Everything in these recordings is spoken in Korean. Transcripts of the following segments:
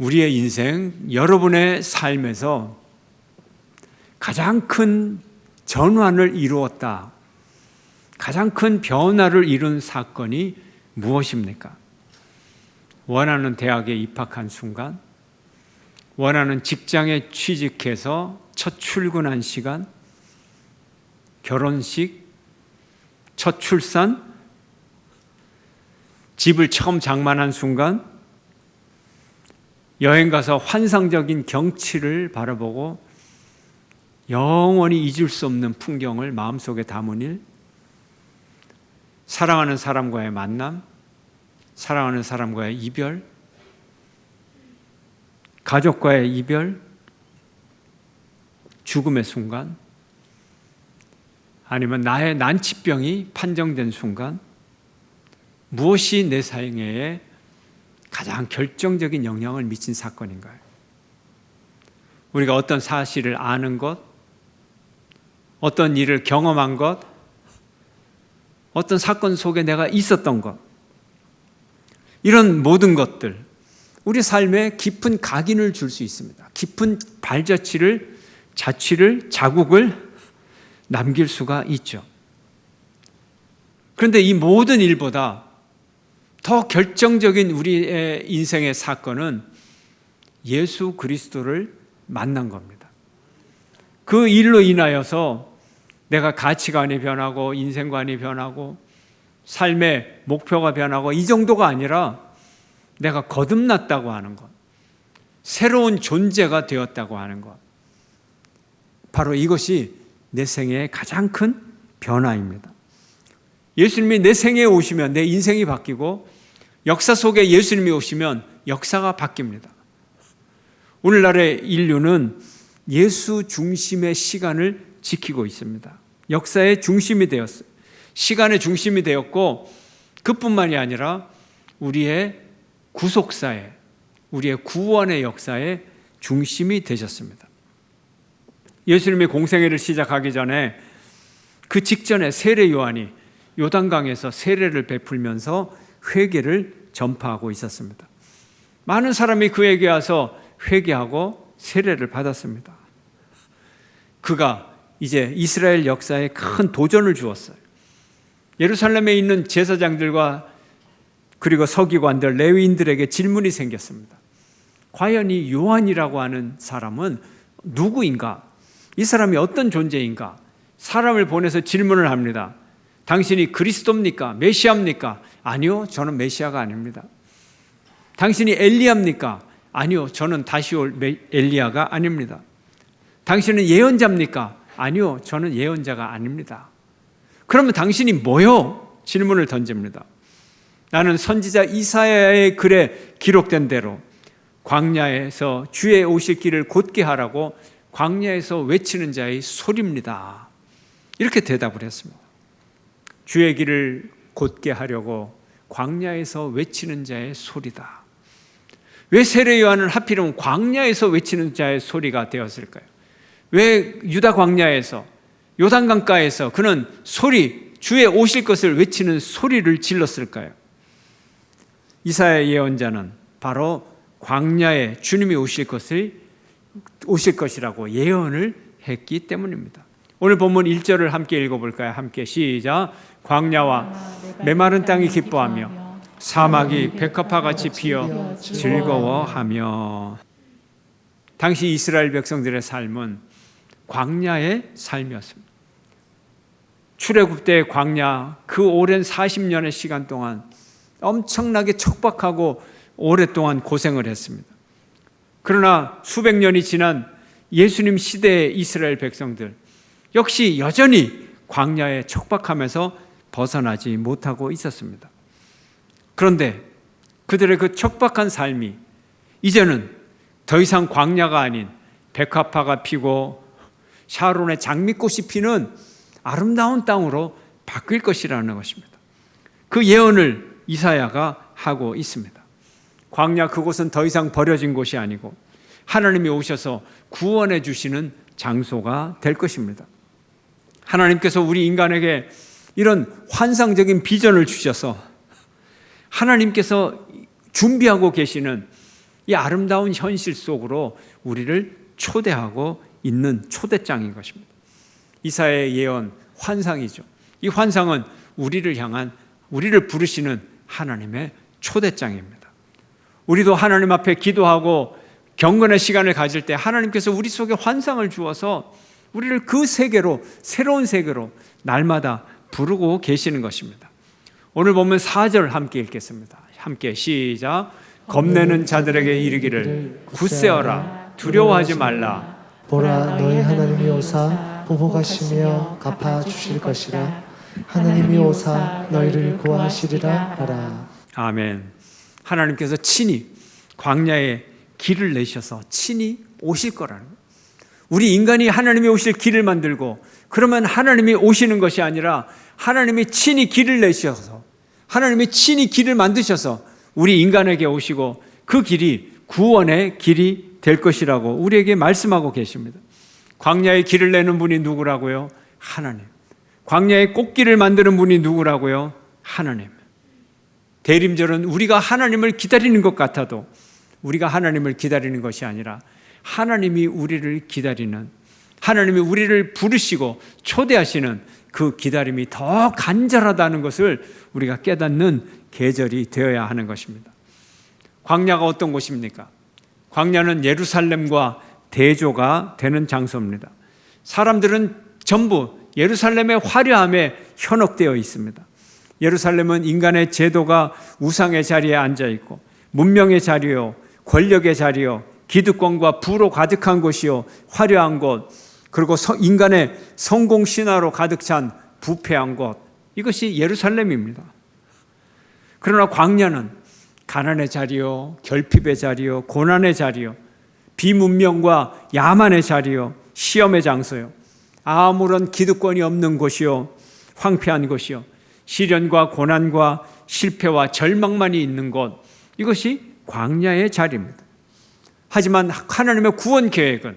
우리의 인생, 여러분의 삶에서 가장 큰 전환을 이루었다, 가장 큰 변화를 이룬 사건이 무엇입니까? 원하는 대학에 입학한 순간, 원하는 직장에 취직해서 첫 출근한 시간, 결혼식, 첫 출산, 집을 처음 장만한 순간, 여행 가서 환상적인 경치를 바라보고 영원히 잊을 수 없는 풍경을 마음속에 담은 일, 사랑하는 사람과의 만남, 사랑하는 사람과의 이별, 가족과의 이별, 죽음의 순간, 아니면 나의 난치병이 판정된 순간, 무엇이 내 삶에 가장 결정적인 영향을 미친 사건인가요? 우리가 어떤 사실을 아는 것, 어떤 일을 경험한 것, 어떤 사건 속에 내가 있었던 것, 이런 모든 것들, 우리 삶에 깊은 각인을 줄 수 있습니다. 깊은 발자취를, 자국을 남길 수가 있죠. 그런데 이 모든 일보다 더 결정적인 우리의 인생의 사건은 예수 그리스도를 만난 겁니다. 그 일로 인하여서 내가 가치관이 변하고 인생관이 변하고 삶의 목표가 변하고 이 정도가 아니라 내가 거듭났다고 하는 것, 새로운 존재가 되었다고 하는 것, 바로 이것이 내 생애의 가장 큰 변화입니다. 예수님이 내 생애에 오시면 내 인생이 바뀌고, 역사 속에 예수님이 오시면 역사가 바뀝니다. 오늘날의 인류는 예수 중심의 시간을 지키고 있습니다. 역사의 중심이 되었어요. 시간의 중심이 되었고, 그뿐만이 아니라 우리의 구속사의, 우리의 구원의 역사의 중심이 되셨습니다. 예수님이 공생애를 시작하기 전에, 그 직전에 세례 요한이 요단강에서 세례를 베풀면서 회개를 전파하고 있었습니다. 많은 사람이 그에게 와서 회개하고 세례를 받았습니다. 그가 이제 이스라엘 역사에 큰 도전을 주었어요. 예루살렘에 있는 제사장들과 그리고 서기관들, 레위인들에게 질문이 생겼습니다. 과연 이 요한이라고 하는 사람은 누구인가? 이 사람이 어떤 존재인가? 사람을 보내서 질문을 합니다. 당신이 그리스도입니까? 메시아입니까? 아니요, 저는 메시아가 아닙니다. 당신이 엘리야입니까? 아니요, 저는 다시 올 엘리야가 아닙니다. 당신은 예언자입니까? 아니요, 저는 예언자가 아닙니다. 그러면 당신이 뭐요? 질문을 던집니다. 나는 선지자 이사야의 글에 기록된 대로 광야에서 주의 오실 길을 곧게 하라고 광야에서 외치는 자의 소리입니다. 이렇게 대답을 했습니다. 주의 길을 곧게 하려고 광야에서 외치는 자의 소리다. 왜 세례 요한은 하필이면 광야에서 외치는 자의 소리가 되었을까요? 왜 유다 광야에서, 요단강가에서 그는 주의 오실 것을 외치는 소리를 질렀을까요? 이사야 예언자는 바로 광야에 주님이 오실 것이라고 예언을 했기 때문입니다. 오늘 본문 1절을 함께 읽어볼까요? 함께 시작. 광야와 메마른 땅이 기뻐하며 사막이 백합화같이 피어 즐거워하며. 당시 이스라엘 백성들의 삶은 광야의 삶이었습니다. 출애굽 때 광야, 그 오랜 40년의 시간 동안 엄청나게 척박하고 오랫동안 고생을 했습니다. 그러나 수백 년이 지난 예수님 시대의 이스라엘 백성들 역시 여전히 광야에 척박하면서 벗어나지 못하고 있었습니다. 그런데 그들의 그 척박한 삶이 이제는 더 이상 광야가 아닌 백합화가 피고 샤론의 장미꽃이 피는 아름다운 땅으로 바뀔 것이라는 것입니다. 그 예언을 이사야가 하고 있습니다. 광야, 그곳은 더 이상 버려진 곳이 아니고 하나님이 오셔서 구원해 주시는 장소가 될 것입니다. 하나님께서 우리 인간에게 이런 환상적인 비전을 주셔서 하나님께서 준비하고 계시는 이 아름다운 현실 속으로 우리를 초대하고 있는 초대장인 것입니다. 이사야의 예언, 환상이죠. 이 환상은 우리를 향한, 우리를 부르시는 하나님의 초대장입니다. 우리도 하나님 앞에 기도하고 경건의 시간을 가질 때 하나님께서 우리 속에 환상을 주어서 우리를 그 세계로, 새로운 세계로 날마다 부르고 계시는 것입니다. 오늘 보면 4절 함께 읽겠습니다. 함께 시작. 겁내는 자들에게 이르기를 굳세어라, 두려워하지 말라. 보라, 너희 하나님이 오사 보복하시며 갚아주실 것이라. 하나님이 오사 너희를 구하시리라 하라. 아멘. 하나님께서 친히 광야에 길을 내셔서 친히 오실 거라는 거예요. 우리 인간이 하나님이 오실 길을 만들고, 그러면 하나님이 오시는 것이 아니라 하나님이 친히 길을 내셔서, 하나님이 친히 길을 만드셔서 우리 인간에게 오시고, 그 길이 구원의 길이 될 것이라고 우리에게 말씀하고 계십니다. 광야에 길을 내는 분이 누구라고요? 하나님. 광야의 꽃길을 만드는 분이 누구라고요? 하나님. 대림절은 우리가 하나님을 기다리는 것 같아도 우리가 하나님을 기다리는 것이 아니라 하나님이 우리를 기다리는, 하나님이 우리를 부르시고 초대하시는 그 기다림이 더 간절하다는 것을 우리가 깨닫는 계절이 되어야 하는 것입니다. 광야가 어떤 곳입니까? 광야는 예루살렘과 대조가 되는 장소입니다. 사람들은 전부 예루살렘의 화려함에 현혹되어 있습니다. 예루살렘은 인간의 제도가 우상의 자리에 앉아 있고, 문명의 자리요, 권력의 자리요, 기득권과 부로 가득한 곳이요, 화려한 곳, 그리고 인간의 성공 신화로 가득 찬 부패한 곳, 이것이 예루살렘입니다. 그러나 광야는 가난의 자리요, 결핍의 자리요, 고난의 자리요, 비문명과 야만의 자리요, 시험의 장소요, 아무런 기득권이 없는 곳이요, 황폐한 곳이요, 시련과 고난과 실패와 절망만이 있는 곳, 이것이 광야의 자리입니다. 하지만 하나님의 구원 계획은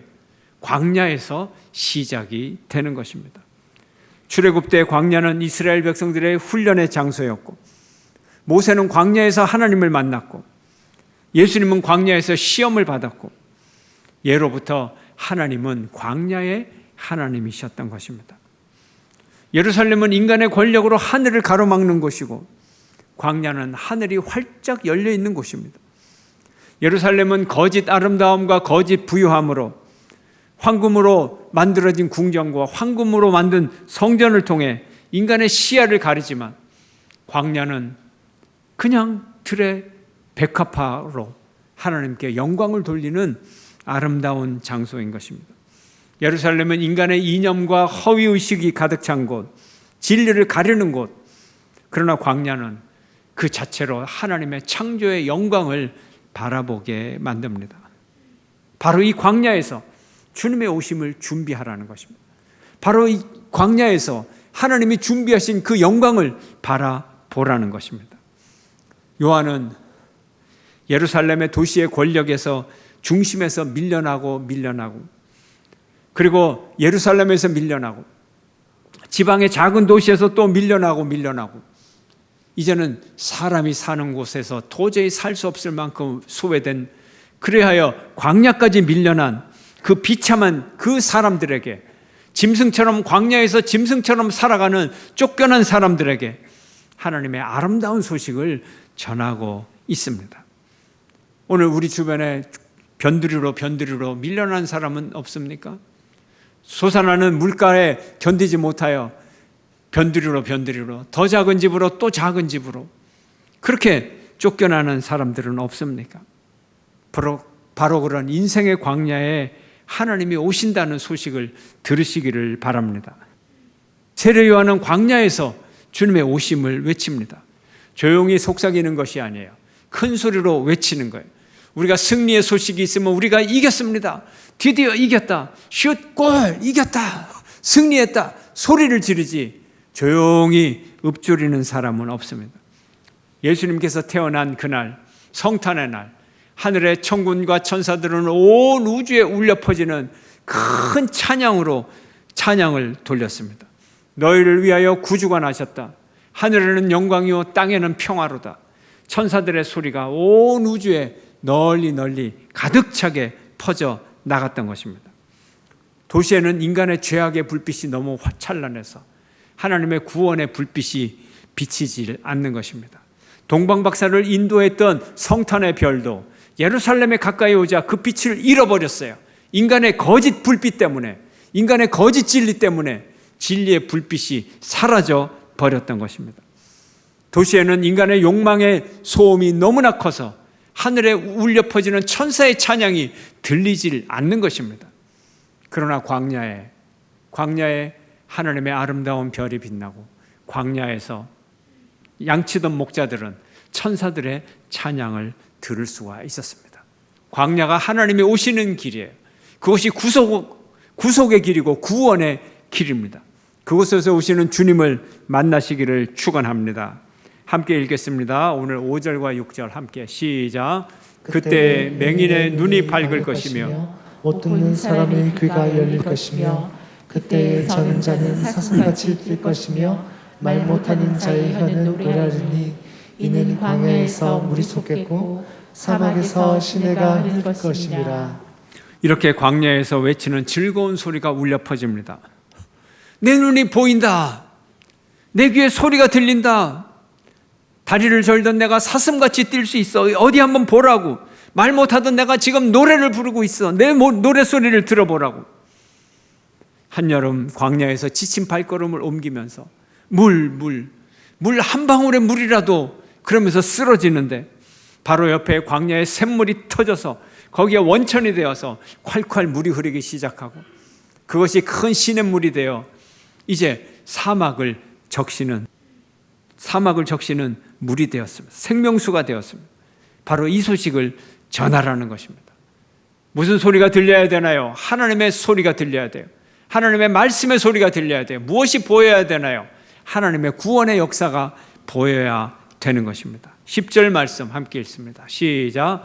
광야에서 시작이 되는 것입니다. 출애굽 때 광야는 이스라엘 백성들의 훈련의 장소였고, 모세는 광야에서 하나님을 만났고, 예수님은 광야에서 시험을 받았고, 예로부터 하나님은 광야의 하나님이셨던 것입니다. 예루살렘은 인간의 권력으로 하늘을 가로막는 곳이고, 광야는 하늘이 활짝 열려 있는 곳입니다. 예루살렘은 거짓 아름다움과 거짓 부유함으로, 황금으로 만들어진 궁전과 황금으로 만든 성전을 통해 인간의 시야를 가리지만, 광야는 그냥 틀의 백합화로 하나님께 영광을 돌리는 아름다운 장소인 것입니다. 예루살렘은 인간의 이념과 허위의식이 가득 찬 곳, 진리를 가리는 곳. 그러나 광야는 그 자체로 하나님의 창조의 영광을 바라보게 만듭니다. 바로 이 광야에서 주님의 오심을 준비하라는 것입니다. 바로 이 광야에서 하나님이 준비하신 그 영광을 바라보라는 것입니다. 요한은 예루살렘의 도시의 권력에서, 중심에서 밀려나고 그리고 예루살렘에서 밀려나고 지방의 작은 도시에서 또 밀려나고 이제는 사람이 사는 곳에서 도저히 살 수 없을 만큼 소외된, 그래하여 광야까지 밀려난 그 비참한 그 사람들에게, 짐승처럼 광야에서 짐승처럼 살아가는 쫓겨난 사람들에게 하나님의 아름다운 소식을 전하고 있습니다. 오늘 우리 주변에 변두리로 밀려난 사람은 없습니까? 솟아나는 물가에 견디지 못하여 변두리로 더 작은 집으로 또 작은 집으로 그렇게 쫓겨나는 사람들은 없습니까? 바로 그런 인생의 광야에 하나님이 오신다는 소식을 들으시기를 바랍니다. 세례 요한은 광야에서 주님의 오심을 외칩니다. 조용히 속삭이는 것이 아니에요. 큰 소리로 외치는 거예요. 우리가 승리의 소식이 있으면 우리가 이겼습니다. 드디어 이겼다. 슛, 골, 이겼다. 승리했다. 소리를 지르지 조용히 읊조리는 사람은 없습니다. 예수님께서 태어난 그날, 성탄의 날, 하늘의 천군과 천사들은 온 우주에 울려 퍼지는 큰 찬양으로 찬양을 돌렸습니다. 너희를 위하여 구주가 나셨다. 하늘에는 영광이요 땅에는 평화로다. 천사들의 소리가 온 우주에 널리 가득 차게 퍼져 나갔던 것입니다. 도시에는 인간의 죄악의 불빛이 너무 찬란해서 하나님의 구원의 불빛이 비치지 않는 것입니다. 동방박사를 인도했던 성탄의 별도 예루살렘에 가까이 오자 그 빛을 잃어버렸어요. 인간의 거짓 불빛 때문에, 인간의 거짓 진리 때문에 진리의 불빛이 사라져 버렸던 것입니다. 도시에는 인간의 욕망의 소음이 너무나 커서 하늘에 울려 퍼지는 천사의 찬양이 들리질 않는 것입니다. 그러나 광야에 하나님의 아름다운 별이 빛나고 광야에서 양치던 목자들은 천사들의 찬양을 들을 수가 있었습니다. 광야가 하나님이 오시는 길이에요. 그것이 구속의 길이고 구원의 길입니다. 그곳에서 오시는 주님을 만나시기를 축원합니다. 함께 읽겠습니다. 오늘 5절과 6절 함께 시작. 그때 맹인의 눈이 밝을 것이며 못 듣는 사람의 귀가 열릴 것이며 그때 자는 자는 사슴같이 뛸 것이며 말 못하는 자의 혀는 노래하리니 이는 광야에서 물이 솟겠고 사막에서 시내가 흐를 것이니라. 이렇게 광야에서 외치는 즐거운 소리가 울려 퍼집니다. 내 눈이 보인다. 내 귀에 소리가 들린다. 다리를 절던 내가 사슴같이 뛸 수 있어. 어디 한번 보라고. 말 못하던 내가 지금 노래를 부르고 있어. 내 노래소리를 들어보라고. 한여름 광야에서 지친 발걸음을 옮기면서 물 한 방울의 물이라도 그러면서 쓰러지는데 바로 옆에 광야에 샘물이 터져서 거기에 원천이 되어서 콸콸 물이 흐르기 시작하고 그것이 큰 시냇물이 되어 이제 사막을 적시는 물이 되었습니다. 생명수가 되었습니다. 바로 이 소식을 전하라는 것입니다. 무슨 소리가 들려야 되나요? 하나님의 소리가 들려야 돼요. 하나님의 말씀의 소리가 들려야 돼요. 무엇이 보여야 되나요? 하나님의 구원의 역사가 보여야 되는 것입니다. 10절 말씀 함께 읽습니다. 시작.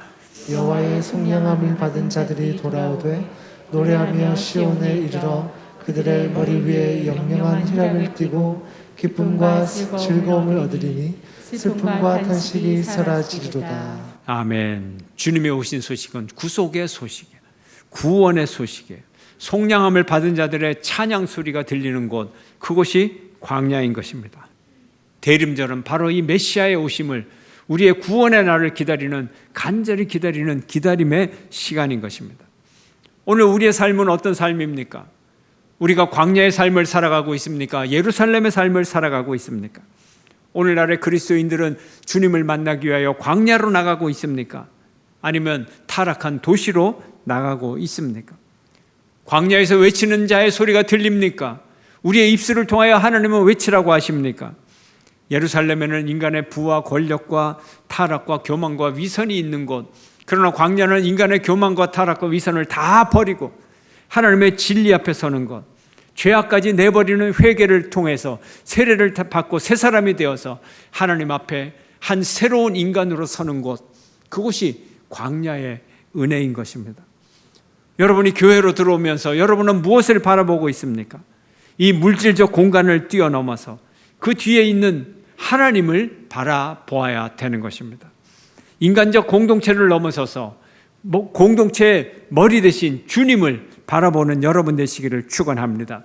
여호와의 속량함을 받은 자들이 돌아오되 노래하며 시온에 이르러 그들의 머리 위에 영영한 희락을 띠고 기쁨과 즐거움을 얻으리니 슬픔과 탄식이 사라지리로다. 아멘. 주님이 오신 소식은 구속의 소식이에요. 구원의 소식이에요. 속량함을 받은 자들의 찬양 소리가 들리는 곳, 그곳이 광야인 것입니다. 대림절은 바로 이 메시아의 오심을 우리의 구원의 날을 기다리는, 간절히 기다리는 기다림의 시간인 것입니다. 오늘 우리의 삶은 어떤 삶입니까? 우리가 광야의 삶을 살아가고 있습니까? 예루살렘의 삶을 살아가고 있습니까? 오늘날의 그리스도인들은 주님을 만나기 위하여 광야로 나가고 있습니까? 아니면 타락한 도시로 나가고 있습니까? 광야에서 외치는 자의 소리가 들립니까? 우리의 입술을 통하여 하나님은 외치라고 하십니까? 예루살렘에는 인간의 부와 권력과 타락과 교만과 위선이 있는 곳, 그러나 광야는 인간의 교만과 타락과 위선을 다 버리고 하나님의 진리 앞에 서는 것, 죄악까지 내버리는 회개를 통해서 세례를 받고 새 사람이 되어서 하나님 앞에 한 새로운 인간으로 서는 곳, 그곳이 광야의 은혜인 것입니다. 여러분이 교회로 들어오면서 여러분은 무엇을 바라보고 있습니까? 이 물질적 공간을 뛰어넘어서 그 뒤에 있는 하나님을 바라보아야 되는 것입니다. 인간적 공동체를 넘어서서 공동체의 머리 대신 주님을 바라보는 여러분 되시기를 축원합니다.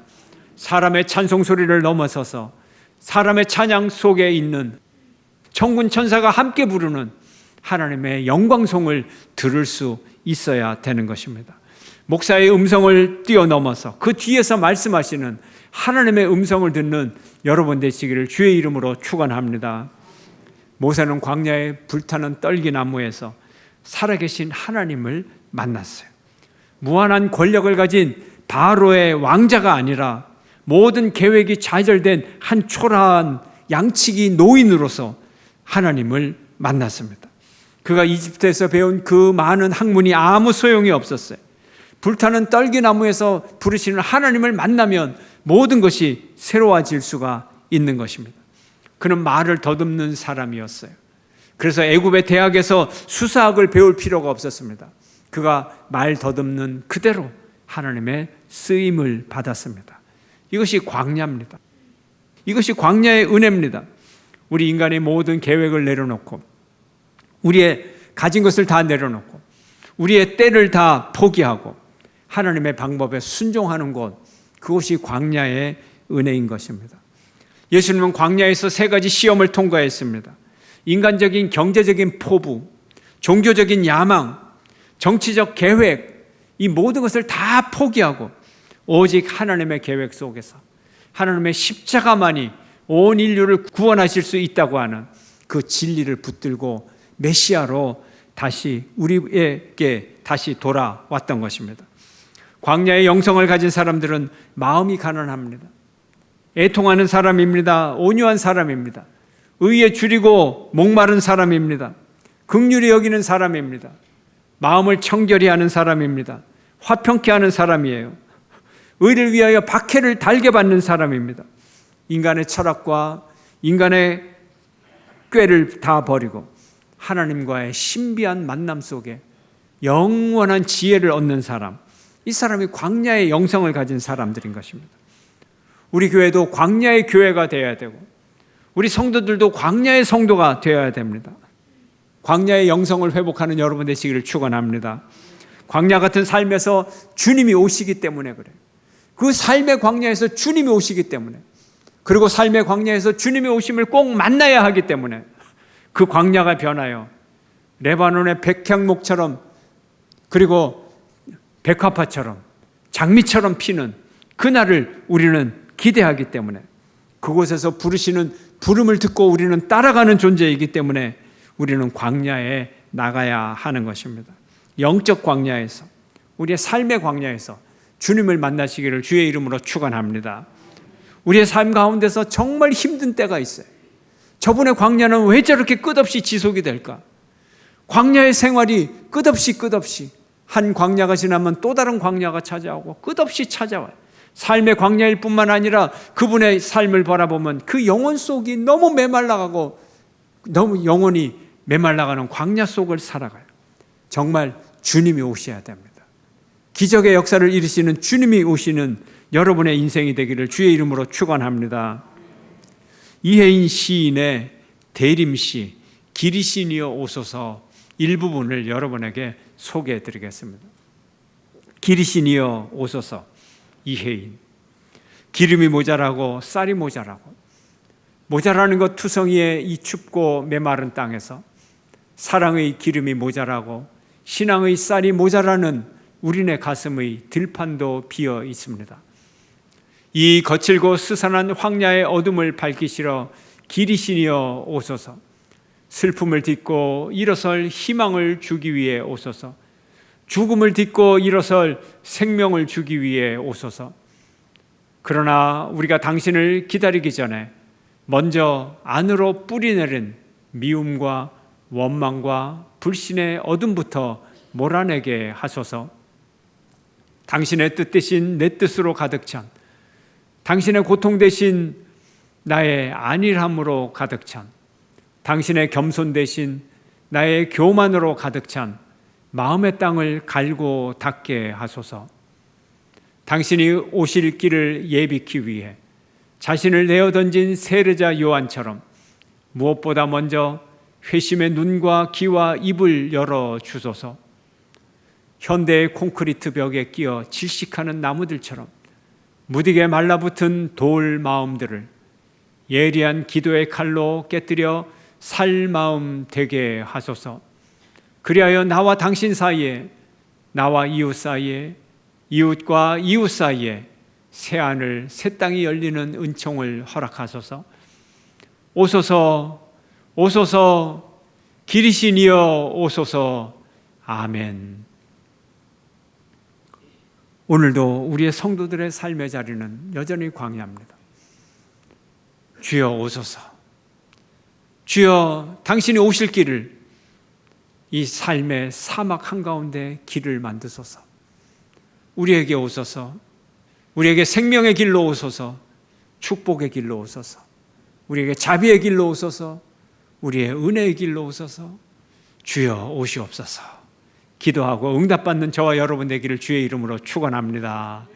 사람의 찬송 소리를 넘어서서 사람의 찬양 속에 있는 천군 천사가 함께 부르는 하나님의 영광송을 들을 수 있어야 되는 것입니다. 목사의 음성을 뛰어넘어서 그 뒤에서 말씀하시는 하나님의 음성을 듣는 여러분 되시기를 주의 이름으로 축원합니다. 모세는 광야의 불타는 떨기나무에서 살아계신 하나님을 만났어요. 무한한 권력을 가진 바로의 왕자가 아니라 모든 계획이 좌절된 한 초라한 양치기 노인으로서 하나님을 만났습니다. 그가 이집트에서 배운 그 많은 학문이 아무 소용이 없었어요. 불타는 떨기나무에서 부르시는 하나님을 만나면 모든 것이 새로워질 수가 있는 것입니다. 그는 말을 더듬는 사람이었어요. 그래서 애굽의 대학에서 수사학을 배울 필요가 없었습니다. 그가 말 더듬는 그대로 하나님의 쓰임을 받았습니다. 이것이 광야입니다. 이것이 광야의 은혜입니다. 우리 인간의 모든 계획을 내려놓고 우리의 가진 것을 다 내려놓고 우리의 때를 다 포기하고 하나님의 방법에 순종하는 곳, 그것이 광야의 은혜인 것입니다. 예수님은 광야에서 3가지 시험을 통과했습니다. 인간적인 경제적인 포부, 종교적인 야망, 정치적 계획, 이 모든 것을 다 포기하고 오직 하나님의 계획 속에서 하나님의 십자가만이 온 인류를 구원하실 수 있다고 하는 그 진리를 붙들고 메시아로 다시 우리에게 다시 돌아왔던 것입니다. 광야의 영성을 가진 사람들은 마음이 가난합니다. 애통하는 사람입니다. 온유한 사람입니다. 의에 줄이고 목마른 사람입니다. 긍휼히 여기는 사람입니다. 마음을 청결히 하는 사람입니다. 화평케 하는 사람이에요. 의를 위하여 박해를 달게 받는 사람입니다. 인간의 철학과 인간의 꾀를 다 버리고 하나님과의 신비한 만남 속에 영원한 지혜를 얻는 사람, 이 사람이 광야의 영성을 가진 사람들인 것입니다. 우리 교회도 광야의 교회가 되어야 되고 우리 성도들도 광야의 성도가 되어야 됩니다. 광야의 영성을 회복하는 여러분 되시기를 축원합니다. 광야 같은 삶에서 주님이 오시기 때문에 그래요. 그 삶의 광야에서 주님이 오시기 때문에, 그리고 삶의 광야에서 주님의 오심을 꼭 만나야 하기 때문에 그 광야가 변하여 레바논의 백향목처럼, 그리고 백화파처럼, 장미처럼 피는 그날을 우리는 기대하기 때문에, 그곳에서 부르시는 부름을 듣고 우리는 따라가는 존재이기 때문에 우리는 광야에 나가야 하는 것입니다. 영적 광야에서, 우리의 삶의 광야에서 주님을 만나시기를 주의 이름으로 축원합니다. 우리의 삶 가운데서 정말 힘든 때가 있어요. 저분의 광야는 왜 저렇게 끝없이 지속이 될까? 광야의 생활이 끝없이 한 광야가 지나면 또 다른 광야가 찾아오고 끝없이 찾아와요. 삶의 광야일 뿐만 아니라 그분의 삶을 바라보면 그 영혼 속이 너무 메말라가고 너무 영혼이 메말라가는 광야 속을 살아가요. 정말 주님이 오셔야 됩니다. 기적의 역사를 이루시는 주님이 오시는 여러분의 인생이 되기를 주의 이름으로 축원합니다. 이혜인 시인의 대림시 기리시니여 오소서 일부분을 여러분에게 소개해 드리겠습니다. 기리시니여 오소서. 이혜인. 기름이 모자라고 쌀이 모자라는 것 투성이의 이 춥고 메마른 땅에서 사랑의 기름이 모자라고 신앙의 쌀이 모자라는 우리네 가슴의 들판도 비어 있습니다. 이 거칠고 스산한 황야의 어둠을 밝히시러 기리시니여 오소서. 슬픔을 딛고 일어설 희망을 주기 위해 오소서. 죽음을 딛고 일어설 생명을 주기 위해 오소서. 그러나 우리가 당신을 기다리기 전에 먼저 안으로 뿌리내린 미움과 원망과 불신의 어둠부터 몰아내게 하소서. 당신의 뜻 대신 내 뜻으로 가득 찬, 당신의 고통 대신 나의 안일함으로 가득 찬, 당신의 겸손 대신 나의 교만으로 가득 찬 마음의 땅을 갈고 닦게 하소서. 당신이 오실 길을 예비키 위해 자신을 내어 던진 세례자 요한처럼 무엇보다 먼저 회심의 눈과 귀와 입을 열어 주소서. 현대의 콘크리트 벽에 끼어 질식하는 나무들처럼 무디게 말라붙은 돌 마음들을 예리한 기도의 칼로 깨뜨려 살 마음 되게 하소서. 그리하여 나와 당신 사이에, 나와 이웃 사이에, 이웃과 이웃 사이에 새하늘 새 땅이 열리는 은총을 허락하소서. 오소서, 오소서, 기리시니여 오소서. 아멘. 오늘도 우리의 성도들의 삶의 자리는 여전히 광야입니다. 주여 오소서. 주여 당신이 오실 길을, 이 삶의 사막 한가운데 길을 만드소서. 우리에게 오소서. 우리에게 생명의 길로 오소서. 축복의 길로 오소서. 우리에게 자비의 길로 오소서. 우리의 은혜의 길로 오소서. 주여 오시옵소서. 기도하고 응답받는 저와 여러분 되기를 주의 이름으로 축원합니다.